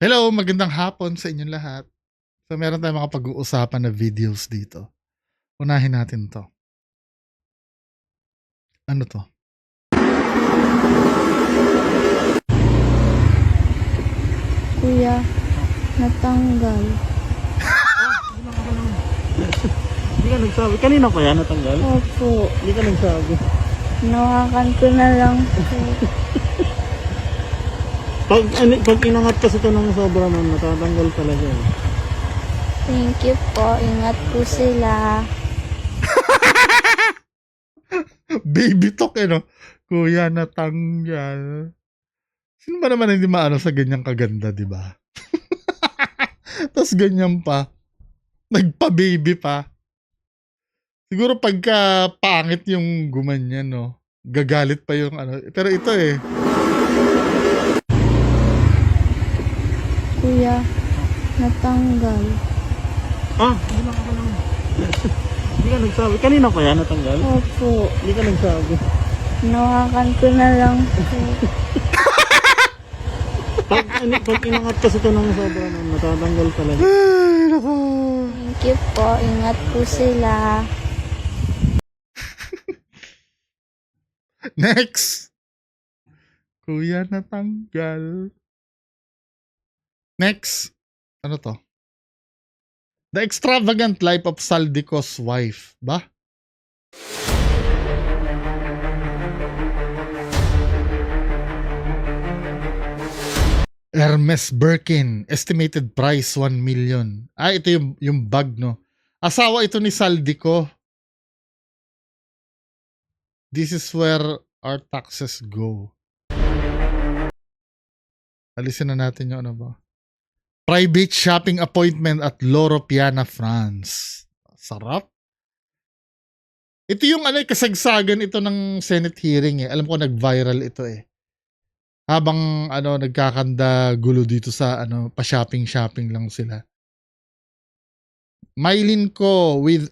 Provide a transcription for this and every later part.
Hello, magandang hapon sa inyong lahat. So meron tayong mga pag-uusapan na videos dito. Unahin natin 'to. Ano 'to? Kuya, natanggal. Hindi ka nagsabi. Kanina pa yan natanggal? Opo, Hindi ka nagsabi. nawakan ko na lang po. Pag inangat kasi ito ng sobra man, natatanggal talaga. Thank you po. Ingat po sila. Baby talk no? Kuya, natanggal. Sino ba naman hindi maano sa ganyang kaganda, di ba? Tapos ganyan pa. Nagpa-baby pa. Siguro pagka pangit yung gumanyan, no? Gagalit pa yung ano. Pero ito Kuya, natanggal. Hindi lang ako lang. Hindi ka nagsabi. Kanina pa yan natanggal? Opo, Hindi ka nagsabi. nawakan ko na lang po. Pag inangat kasi ito ng sobra man, natatanggal talaga. Ay, nako. Thank you po. Ingat po sila. Next. Kuya, natanggal. Next. Ano to? The Extravagant Life of Saldico's Wife. Ba? Hermes Birkin. Estimated price 1 million. Ito yung bag, no? Asawa ito ni Saldico. This is where our taxes go. Alisin na natin yung ano ba? Private shopping appointment at Loro Piana, France. Sarap. Ito yung kasagsagan ito ng Senate hearing eh. Alam ko nag-viral ito eh. Habang nagkakanda gulo dito sa pa-shopping lang sila. Maylin ko with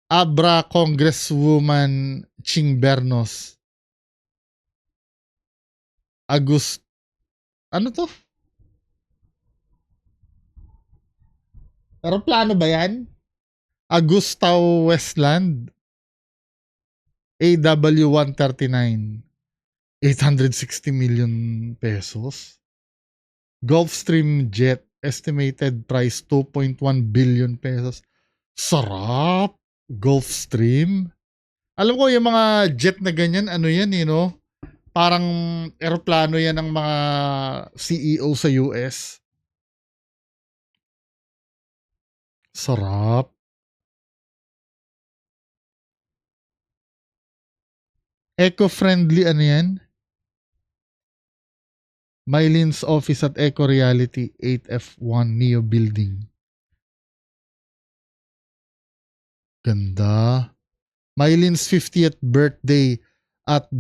Abra Congresswoman Ching Bernos. Ano to? Aeroplano ba yan? Agustao Westland. AW139. 860 million pesos. Gulfstream jet estimated price 2.1 billion pesos. Sarap! Gulfstream. Alam ko yung mga jet na ganyan, ano yan no? Parang eroplano yan ng mga CEO sa US. Sarap. Eco-friendly ano yan? Mylin's office at Eco Reality 8F1 Neo Building. Ganda. Mylin's 50th birthday at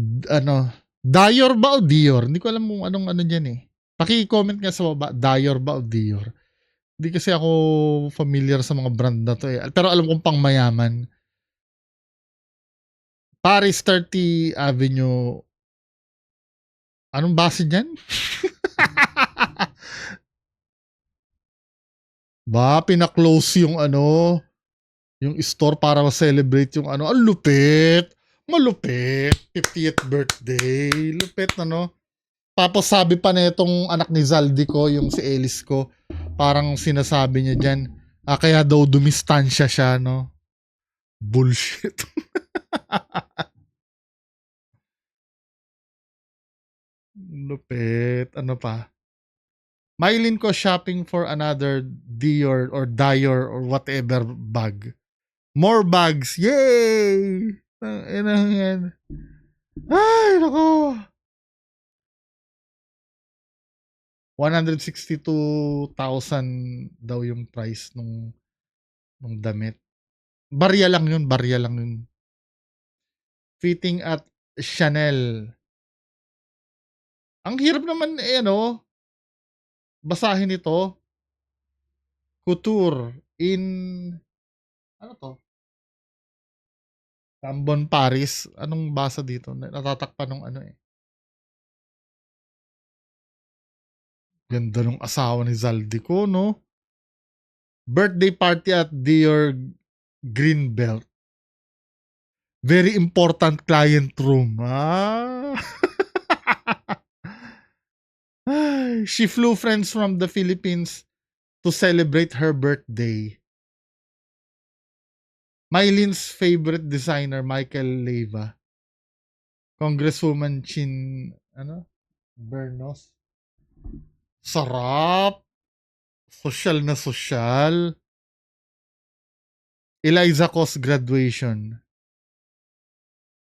Dior ba o Dior? Hindi ko alam kung anong dyan eh. Paki-comment nga sa baba, Dior ba o Dior? Hindi kasi ako familiar sa mga brand na to eh. Pero alam kong pang mayaman. Paris 30 Avenue. Anong base dyan? Ba, pina-close yung yung store para ma-celebrate yung ang lupit. Malupit. 50th birthday. Lupit Tapos sabi pa nitong anak ni Zaldi ko, yung si Ellis ko, parang sinasabi niya dyan, kaya daw dumistansya siya, no? Bullshit. Lupit. Ano pa? Mylin ko shopping for another Dior or Dior or whatever bag. More bags. Yay! Yan. Ay, nako. 162,000 daw yung price nung damit. Barya lang yun. Fitting at Chanel. Ang hirap naman basahin ito. Couture in ano to? Cambon Paris. Anong basa dito? Natatakpan ng Ganda nung asawa ni Zaldico, no? Birthday party at Dior Greenbelt. Very important client room. Ah. She flew friends from the Philippines to celebrate her birthday. Mylene's favorite designer, Michael Leyva. Congresswoman Chin, Bernos. Sarap. Social na social. Eliza Cos graduation.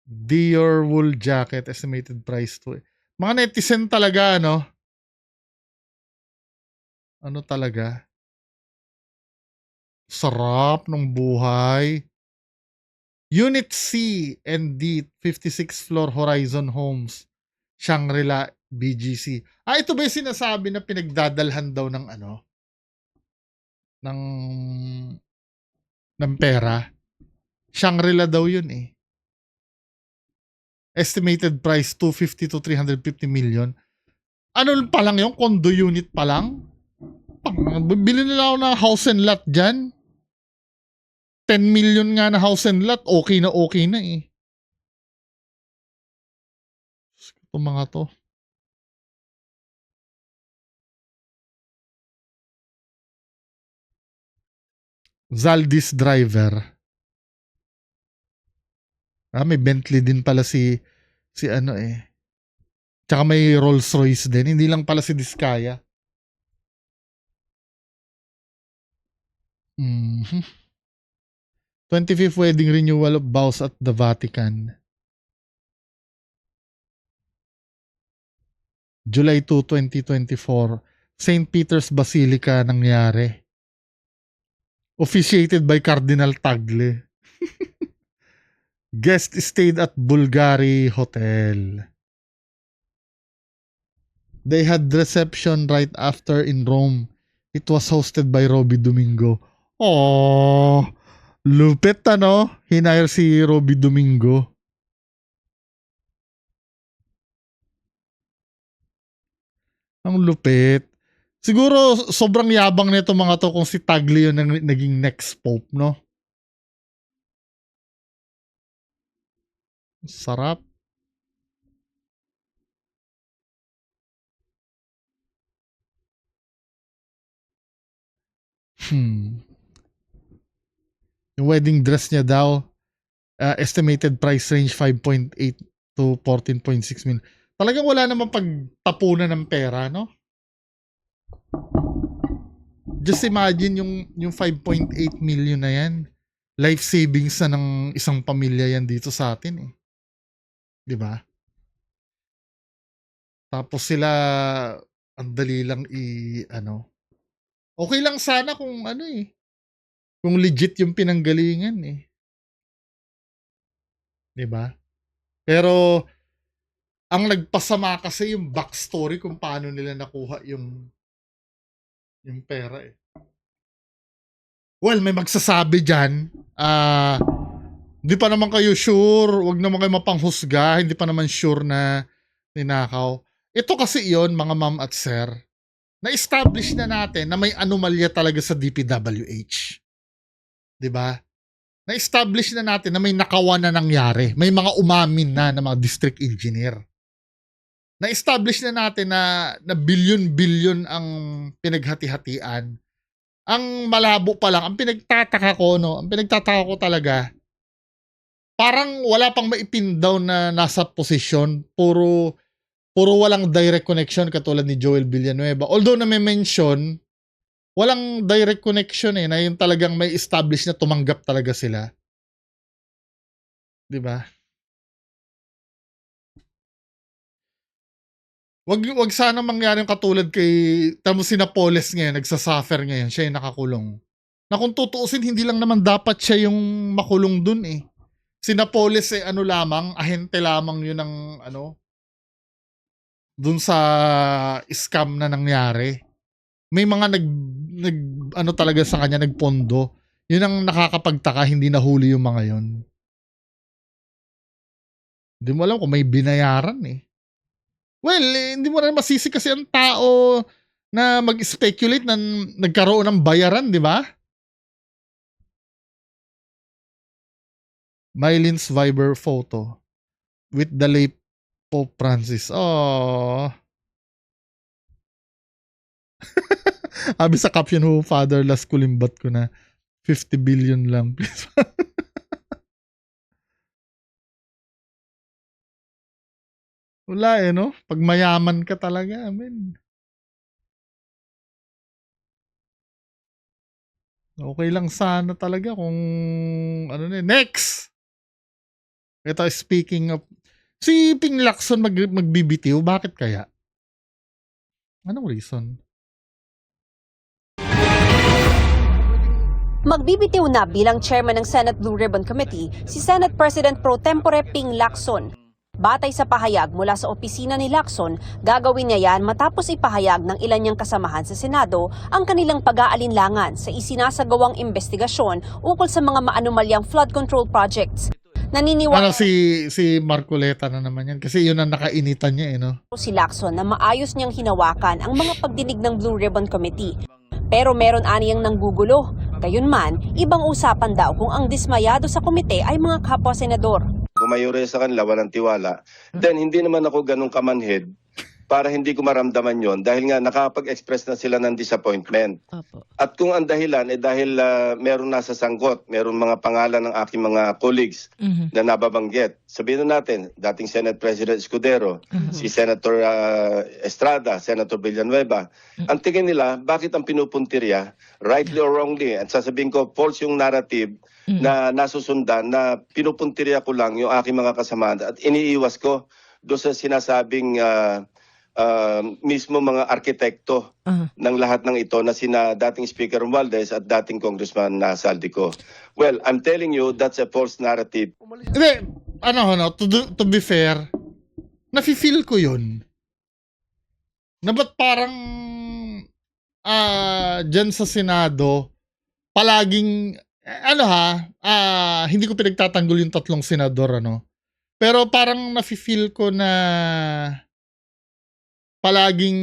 Dior wool jacket, estimated price to. Mga netizen talaga, ano? Ano talaga? Sarap ng buhay. Unit C and D, 56th floor Horizon Homes, Shangri-La, BGC. Ito ba yung sinasabi na pinagdadalhan daw ng ng pera? Shangri-La daw yun eh. Estimated price 250 to 350 million. Ano pa lang yung condo unit pa lang? Bili nila ako ng house and lot dyan. 10 million nga na house and lot, okay na eh. Itong mga to. Zaldis driver. May Bentley din pala si Tsaka may Rolls Royce din. Hindi lang pala si Diskaya. 25th wedding renewal of vows at the Vatican. July 2, 2024. St. Peter's Basilica nangyari. Officiated by Cardinal Tagle. Guest stayed at Bulgari Hotel. They had reception right after in Rome. It was hosted by Robbie Domingo. Oh, lupit Hinire si Robbie Domingo. Ang lupit. Siguro sobrang yabang nito mga to kung si Tagle yun naging next pope, no? Sarap. Yung wedding dress niya daw, estimated price range 5.8 to 14.6 million. Talagang wala namang pagtapunan ng pera, no? Just imagine yung 5.8 million na yan. Life savings na ng isang pamilya yan dito sa atin eh. 'Di ba? Tapos sila ang dali lang okay lang sana kung kung legit yung pinanggalingan eh. 'Di ba? Pero ang nagpasama kasi yung backstory kung paano nila nakuha yung pera eh. Well, may magsasabi dyan, hindi pa naman kayo sure, wag naman kayo mapanghusga, hindi pa naman sure na ninakaw. Ito kasi yon mga ma'am at sir, na-establish na natin na may anomalya talaga sa DPWH. 'Di ba? Na-establish na natin na may nakawan na nangyari. May mga umamin na mga district engineer. Na-establish na natin na bilyon-bilyon ang pinaghati-hatian. Ang malabo pa lang, ang pinagtataka ko talaga, parang wala pang maipin down na nasa posisyon, puro walang direct connection katulad ni Joel Villanueva. Although na may mention, walang direct connection na yung talagang may establish na tumanggap talaga sila. 'Di ba? Wag sana mangyari yung katulad kay si Napoles ngayon, nagsasuffer ngayon, siya yung nakakulong. Na kung tutuusin, hindi lang naman dapat siya yung makulong dun eh. Si Napoles lamang, ahente lamang yun ng dun sa scam na nangyari. May mga talaga sa kanya, nagpondo. Yun ang nakakapagtaka, hindi nahuli yung mga yun. Hindi mo alam kung may binayaran eh. Well, hindi mo na masisi kasi ang tao na mag-speculate na nagkaroon ng bayaran, di ba? Mylin's Viber photo with the late Pope Francis. Oh. Sabi sa caption, "Ho, Father, last kulimbat ko na 50 billion lang, please." Wala no? Pag mayaman ka talaga, amen. Okay lang sana talaga kung ano na. Next! Ito, speaking of, si Ping Lacson magbibitiw, bakit kaya? Anong reason? Magbibitiw na bilang chairman ng Senate Blue Ribbon Committee si Senate President Pro Tempore Ping Lacson. Batay sa pahayag mula sa opisina ni Lacson, gagawin niya yan matapos ipahayag ng ilan niyang kasamahan sa Senado ang kanilang pag-aalinlangan sa isinasagawang investigasyon ukol sa mga maanumalyang flood control projects. Naniniwala si Marcoleta na naman yan kasi yun ang nakainitan niya no? Si Lacson na maayos niyang hinawakan ang mga pagdinig ng Blue Ribbon Committee. Pero meron aniyang nanggugulo. Gayunman, ibang usapan daw kung ang dismayado sa komite ay mga kapwa senador. Kung mayroon sa kanila, walang tiwala, then hindi naman ako ganun kamanhid para hindi ko maramdaman yon dahil nga nakapag-express na sila ng disappointment. Opo. At kung ang dahilan ay dahil meron nasa sangkot, meron mga pangalan ng aking mga colleagues na nababanggit. Sabihin na natin, dating Senate President Escudero, si Senator Estrada, Senator Villanueva. Ang tingin nila, bakit ang pinupuntirya, rightly or wrongly, at sasabihin ko, false yung narrative na nasusundan na pinupuntirya ko lang yung aking mga kasamahan at iniiwas ko doon sa sinasabing mismo mga arkitekto ng lahat ng ito na sina dating Speaker Romualdez at dating Congressman na Saldico. Well, I'm telling you, that's a false narrative. Hindi, to be fair, nafe-feel ko yun. Na ba't parang dyan sa Senado, palaging, hindi ko pinagtatanggol yung tatlong senador, pero parang nafe-feel ko na palaging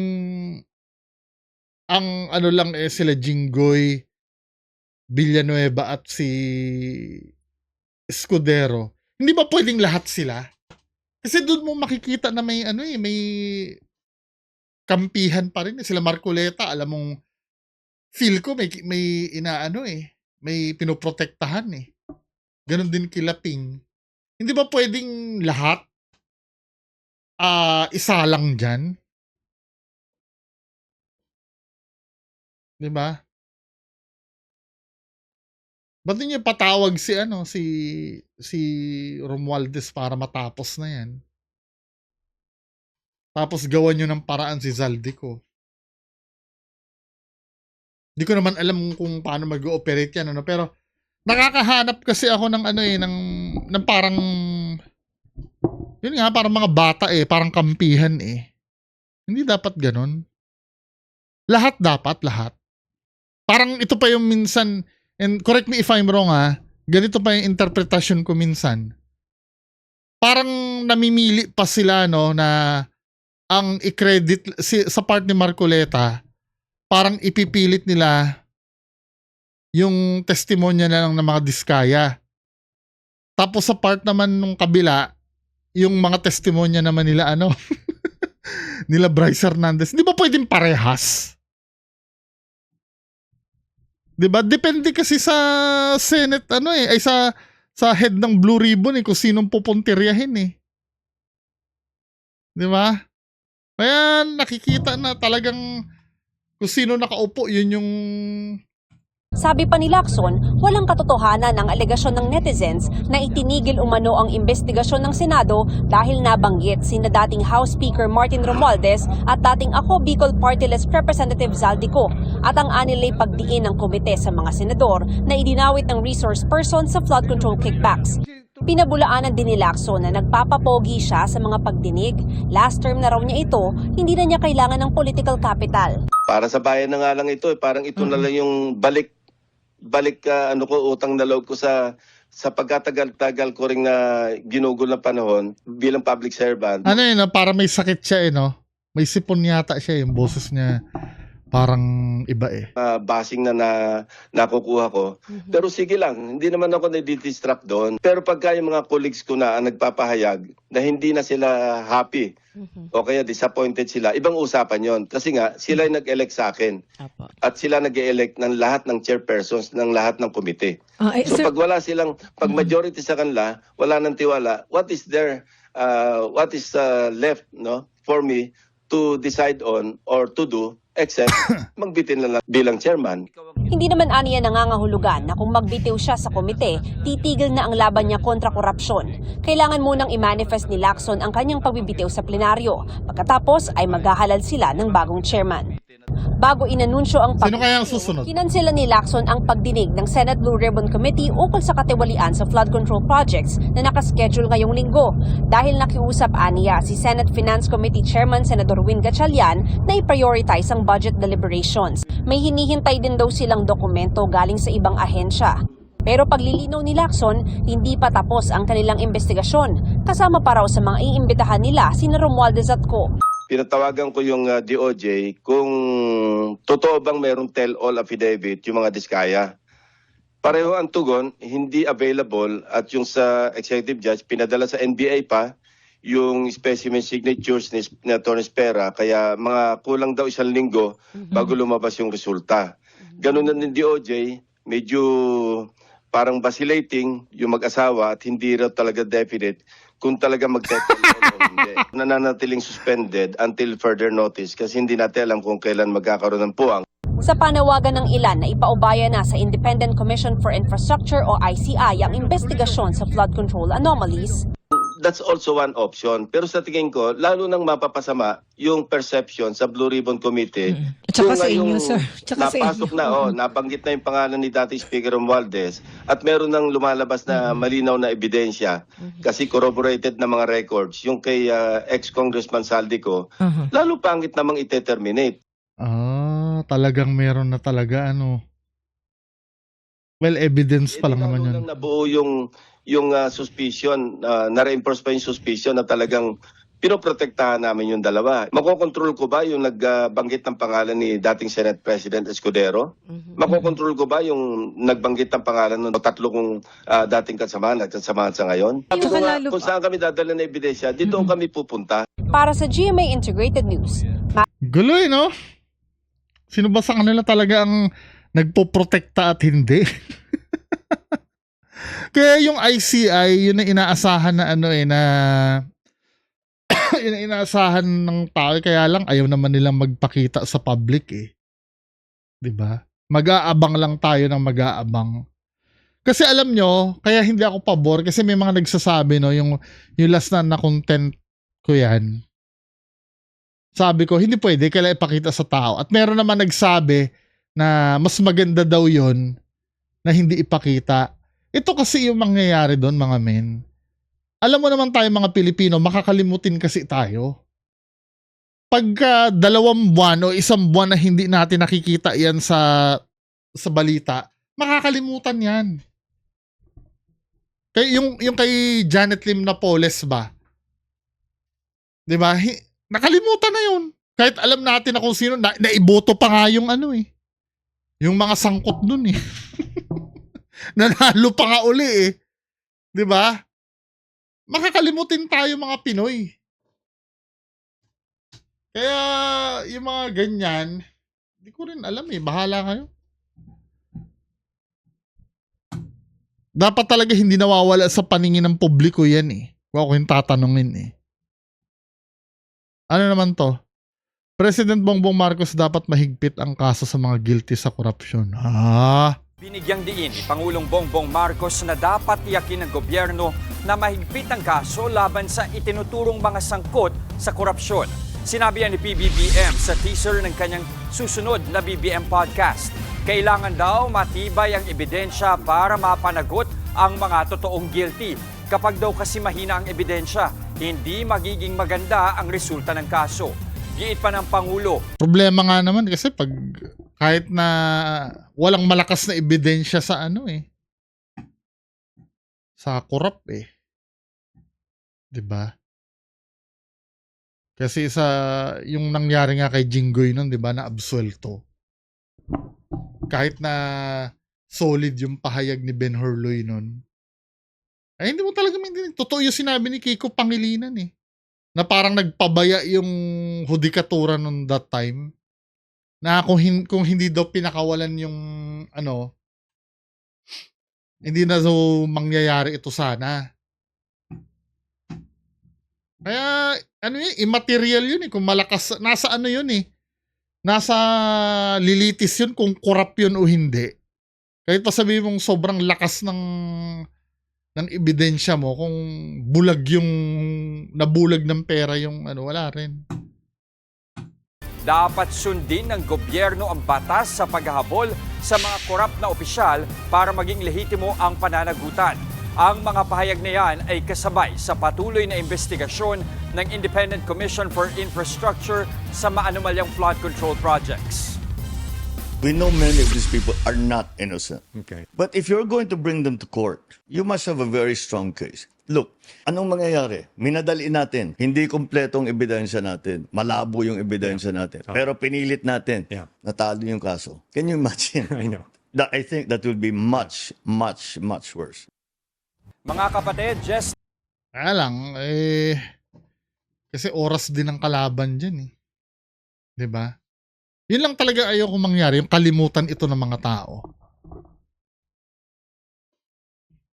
ang lang sila Jinggoy, Villanueva at si Escudero. Hindi ba pwedeng lahat sila? Kasi doon mo makikita na may may kampihan pa rin sila Marcoleta, alam mong feel ko may may pinoprotektahan Ganon din kila Ping. Hindi ba pwedeng lahat isa lang diyan? 'Di ba? Ba't niya patawag si Romualdez para matapos na 'yan? Tapos gawan niyo ng paraan si Zaldico. Hindi ko naman alam kung paano mag-ooperate yan, pero nakakahanap kasi ako ng ng parang yun nga, parang mga bata parang kampihan Hindi dapat ganun. Lahat dapat, lahat. Parang ito pa yung minsan, and correct me if I'm wrong ganito pa yung interpretasyon ko minsan. Parang namimili pa sila na ang i-credit sa part ni Marcoleta, parang ipipilit nila yung testimonya na lang ng mga diskaya. Tapos sa part naman nung kabila, yung mga testimonya naman nila nila Bryce Hernandez. Di ba pwedeng parehas? Di ba? Depende kasi sa Senate ay sa head ng Blue Ribbon kung sinong pupuntiryahin Di ba? Kaya nakikita na talagang kung sino nakaupo, yun yung... Sabi pa ni Lacson, walang katotohanan ang alegasyon ng netizens na itinigil umano ang investigasyon ng Senado dahil nabanggit sina dating House Speaker Martin Romualdez at dating Ako Bicol Party List Representative Zaldico at ang anilay pagdiin ng komite sa mga senador na idinawit ng resource person sa flood control kickbacks. Pinabulaanan din ni Lacson na nagpapapogi siya sa mga pagdinig. Last term na raw niya ito, hindi na niya kailangan ng political capital. Para sa bayan na nga lang ito, parang ito na lang yung balik utang na loob ko sa pagkatagal-tagal ko ring na ginugol na panahon bilang public servant. Para may sakit siya May sipon yata siya yung boses niya. Parang iba eh. basing na nakukuha ko. Pero sige lang, hindi naman ako nadidistract doon. Pero pagka yung mga colleagues ko na ang nagpapahayag na hindi na sila happy o kaya disappointed sila, ibang usapan yon. Kasi nga, sila yung nag-elect sa akin. Apo. At sila nag-elect ng lahat ng chairpersons ng lahat ng komite. So Sir, pag wala silang, pag majority sa kanila, wala nang tiwala, what is left for me to decide on or to do except magbitin lang bilang chairman. Hindi naman aniya nangangahulugan na kung magbitiw siya sa komite, titigil na ang laban niya kontra korupsyon. Kailangan munang i-manifest ni Lacson ang kanyang pagbibitiw sa plenaryo. Pagkatapos ay maghahalal sila ng bagong chairman. Bago inanunsyo ang Sino kaya ang susunod? kinansela ni Lacson ang pagdinig ng Senate Blue Ribbon Committee ukol sa katiwalian sa flood control projects na nakaschedule ngayong linggo. Dahil nakiusap aniya si Senate Finance Committee Chairman Senador Win Gatchalian na i-prioritize ang budget deliberations. May hinihintay din daw silang dokumento galing sa ibang ahensya. Pero paglilinaw ni Lacson, hindi pa tapos ang kanilang investigasyon. Kasama pa raw sa mga iimbitahan nila sina Romualdez at Co. Pinatawagan ko yung DOJ kung totoo bang merong tell-all affidavit yung mga diskaya. Pareho ang tugon, hindi available at yung sa executive judge, pinadala sa NBI pa yung specimen signatures ni Atty. Spera, kaya mga kulang daw 1 linggo bago lumabas yung resulta. Ganun na ng DOJ, medyo parang vacillating yung mag-asawa at hindi raw talaga definite kung talaga mag-settle o hindi. Nananatiling suspended until further notice kasi hindi natin alam kung kailan magkakaroon ng puwang. Sa panawagan ng ilan na ipaubaya na sa Independent Commission for Infrastructure o ICI ang investigasyon sa flood control anomalies, That's also one option. Pero sa tingin ko, lalo nang mapapasama yung perception sa Blue Ribbon Committee. At saka kung sa inyo, ngayong sir. Tsaka sa napasok inyo. na, nabanggit na yung pangalan ni dating Speaker Romualdez at meron nang lumalabas na malinaw na ebidensya kasi corroborated na mga records yung kay ex-Congressman Saldico, lalo pangit namang ite-terminate. Talagang meron na talaga Well, evidence pa lang naman yun. Lang nabuo yung suspicion, na-reinforce pa yung suspicion na talagang pinoprotektahan namin yung dalawa. Makokontrol ko ba yung nagbanggit ng pangalan ni dating Senate President Escudero? Makokontrol ko ba yung nagbanggit ng pangalan ng 3 kong dating kasamahan at kasamahan sa ngayon? Tsaka lalo Kung saan kami dadala na ebidensya, dito kami pupunta. para sa GMA Integrated News, Gulo no? Sino ba sa kanila talaga ang nagpoprotekta at hindi? Kaya yung ICI, yun ang inaasahan na na yun ang inaasahan ng tao, kaya lang ayaw naman nilang magpakita sa public 'Di ba? Mag-aabang lang tayo ng mag-aabang. Kasi alam nyo, kaya hindi ako pabor kasi may mga nagsasabi yung last na content ko yan. Sabi ko, hindi pwede, kailangan ipakita sa tao. At meron naman nagsabi na mas maganda daw yon na hindi ipakita. Ito kasi yung mangyayari doon, mga men. Alam mo naman tayo mga Pilipino, makakalimutin kasi tayo. Pagka 2 buwan o 1 buwan na hindi natin nakikita yan sa balita, makakalimutan yan. Kaya yung kay Janet Lim Napoles ba? 'Di ba? Nakalimutan na yun. Kahit alam natin na kung sino, naiboto pa nga yung yung mga sangkot dun Nanalo pa nga uli 'Di ba? Makakalimutin tayo mga Pinoy. Kaya yung mga ganyan, hindi ko rin alam bahala kayo. Dapat talaga hindi nawawala sa paningin ng publiko yan Kung ako yung tatanungin Ano naman to? President Bongbong Marcos dapat mahigpit ang kaso sa mga guilty sa korupsyon. Binigyang diin ni Pangulong Bongbong Marcos na dapat tiyakin ng gobyerno na mahigpit ang kaso laban sa itinuturong mga sangkot sa korupsyon. Sinabi yan ni PBBM sa teaser ng kanyang susunod na BBM podcast. Kailangan daw matibay ang ebidensya para mapanagot ang mga totoong guilty. Kapag daw kasi mahina ang ebidensya, hindi magiging maganda ang resulta ng kaso. Giit pa ng Pangulo. Problema nga naman kasi pag kahit na walang malakas na ebidensya sa sa korap 'Di ba? Kasi sa yung nangyari nga kay Jinggoy nun, 'di ba, na absuelto. Kahit na solid yung pahayag ni Ben Hurloy nun. Ay hindi mo talaga maintindihan. Totoo yung sinabi ni Kiko Pangilinan eh. Na parang nagpabaya yung hudikatura nung that time. Na kung hindi daw pinakawalan yung ano, hindi na daw mangyayari ito sana. Kaya, ano yun, immaterial yun eh. Kung malakas, nasa ano yun eh. Nasa lilitis yun kung corrupt yun o hindi. Kahit pa sabihin mong sobrang lakas ng ebidensya mo, kung bulag yung, nabulag ng pera yung ano, wala rin. Dapat sundin ng gobyerno ang batas sa paghahabol sa mga korap na opisyal para maging lehitimo ang pananagutan. Ang mga pahayag na yan ay kasabay sa patuloy na investigasyon ng Independent Commission for Infrastructure sa maanumalyang flood control projects. We know many of these people are not innocent. Okay. But if you're going to bring them to court, you must have a very strong case. Look, anong mangyayari? Minadali natin. Hindi kompletong ebidensya natin. Malabo yung ebidensya natin. Pero pinilit natin. Yeah. Natalo yung kaso. Can you imagine? I know. I think that will be much, much, much worse. Mga kapatid, Jess Kaya lang, kasi oras din ang kalaban dyan eh. 'Di ba? Yun lang talaga ayoko mangyari, yung kalimutan ito ng mga tao.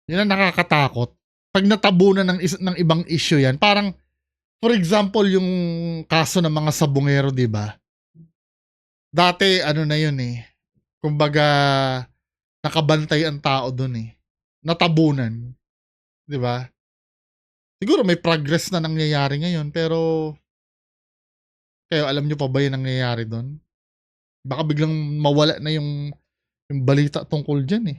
Yun ang nakakatakot. Pag natabunan ng ibang issue yan, parang, for example, yung kaso ng mga sabungero, 'di ba? Dati, ano na yun eh. Kumbaga, nakabantay ang tao dun eh. Natabunan. 'Di ba? Siguro may progress na nangyayari ngayon, pero kayo alam nyo pa ba yung nangyayari doon? Baka biglang mawala na yung balita tungkol dyan eh.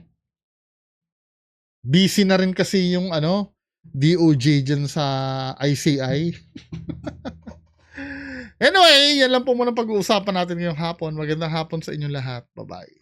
Busy na rin kasi yung ano, DOJ dyan sa ICI. Anyway, yan lang po muna pag-uusapan natin ngayong hapon. Magandang hapon sa inyong lahat. Bye-bye.